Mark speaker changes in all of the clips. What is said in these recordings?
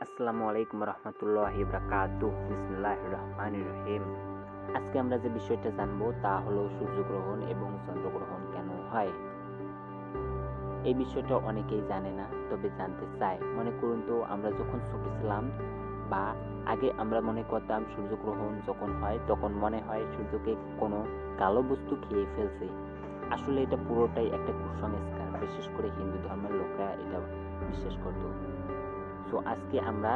Speaker 1: আসসালামু আলাইকুম রহমতুল্লাহি বারাকাতুহ। বিসমিল্লাহির রহমানির রহিম। আজকে আমরা যে বিষয়টা জানবো তা হলো সূর্যগ্রহণ এবং চন্দ্রগ্রহণ কেন হয়। এই বিষয়টা অনেকেই জানে না, তবে জানতে চায়। মনে করুন তো, আমরা যখন ছোট ছিলাম বা আগে আমরা মনে করতাম সূর্যগ্রহণ যখন হয় তখন মনে হয় সূর্যকে কোনো কালো বস্তু খেয়ে ফেলছে। আসলে এটা পুরোটাই একটা কুসংস্কার, বিশেষ করে হিন্দু ধর্মের লোকরা এটা বিশ্বাস করত। সো আজকে আমরা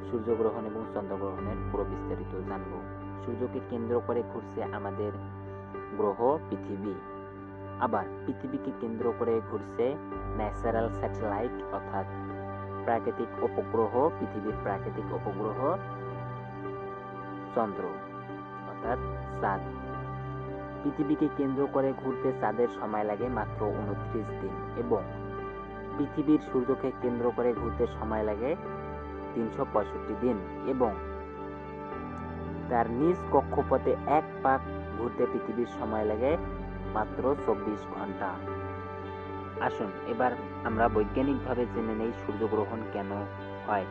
Speaker 1: সূর্যগ্রহণ এবং চন্দ্রগ্রহণের পুরো বিস্তারিত জানব। সূর্যকে কেন্দ্র করে ঘুরছে আমাদের গ্রহ পৃথিবী। আবার পৃথিবীকে কেন্দ্র করে ঘুরছে ন্যাচারাল স্যাটেলাইট অর্থাৎ প্রাকৃতিক উপগ্রহ, পৃথিবীর প্রাকৃতিক উপগ্রহ চন্দ্র অর্থাৎ চাঁদ। পৃথিবীকে কেন্দ্র করে ঘুরতে চাঁদের সময় লাগে মাত্র 29 দিন এবং পৃথিবীর সূর্যকে কেন্দ্র করে ঘুরতে সময় লাগে 365 দিন এবং তার নিজ কক্ষপথে এক পাক ঘুরতে পৃথিবীর সময় লাগে মাত্র 24 ঘন্টা। আসুন এবার আমরা বৈজ্ঞানিকভাবে জেনে নেই সূর্যগ্রহণ কেন হয়।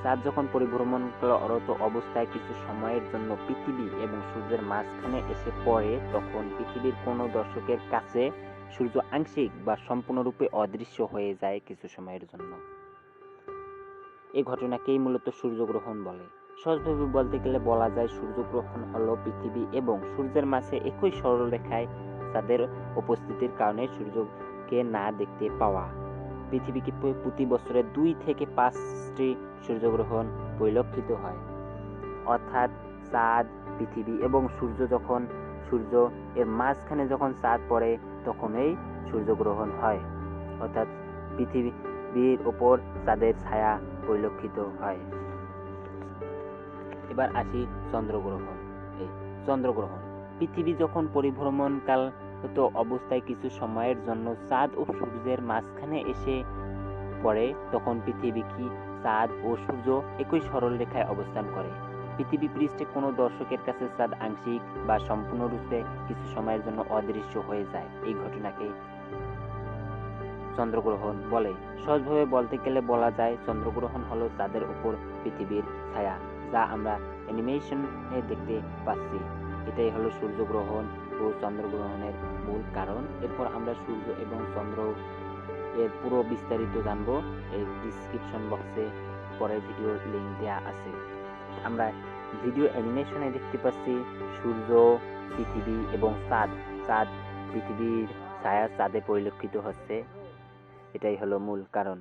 Speaker 1: চাঁদ যখন পরিভ্রমণরত অবস্থায় কিছু সময়ের জন্য পৃথিবী এবং সূর্যের মাঝখানে এসে পড়ে, তখন পৃথিবীর কোনো দর্শকের কাছে সূর্য আংশিক বা সম্পূর্ণরূপে অদৃশ্য হয়ে যায় কিছু সময়ের জন্য। এই ঘটনাকেই মূলত সূর্যগ্রহণ বলে। সহজভাবে বলতে গেলে বলা যায় সূর্যগ্রহণ হলো পৃথিবী এবং সূর্যের মাঝে একই সরলরেখায় চাঁদের উপস্থিতির কারণে সূর্যকে না দেখতে পাওয়া। পৃথিবীকে প্রতি বছরে 2 থেকে 5টি সূর্যগ্রহণ পরিলক্ষিত হয়। অর্থাৎ চাঁদ, পৃথিবী এবং সূর্য এর মাঝখানে যখন চাঁদ পড়ে তখনই সূর্যগ্রহণ হয়। অর্থাৎ পৃথিবীর উপর চাঁদের ছায়া পরিলক্ষিত হয়। এবার আসি চন্দ্রগ্রহণ। চন্দ্রগ্রহণ পৃথিবী যখন পরিভ্রমণকালত অবস্থায় কিছু সময়ের জন্য চাঁদ ও সূর্যের মাঝখানে এসে পড়ে, তখন পৃথিবী কি চাঁদ ও সূর্য একই সরল রেখায় অবস্থান করে। পৃথিবী পৃষ্ঠে কোনো দর্শকের কাছে চাঁদ আংশিক বা সম্পূর্ণরূপে কিছু সময়ের জন্য অদৃশ্য হয়ে যায়। এই ঘটনাকে চন্দ্রগ্রহণ বলে। সহজভাবে বলতে গেলে বলা যায় চন্দ্রগ্রহণ হলো চাঁদের উপর পৃথিবীর ছায়া, যা আমরা অ্যানিমেশনে দেখতে পাচ্ছি। এটাই হলো সূর্যগ্রহণ ও চন্দ্রগ্রহণের মূল কারণ। এরপর আমরা সূর্য এবং চন্দ্র এর পুরো বিস্তারিত জানবো। এই ডিসক্রিপশন বক্সে পরের ভিডিওর লিঙ্ক দেওয়া আছে। আমরা ভিডিও অ্যানিমেশনে দেখতে পাচ্ছি সূর্য, পৃথিবী এবং চাঁদ পৃথিবীর ছায়া চাঁদে পরিলক্ষিত হচ্ছে। এটাই হলো মূল কারণ।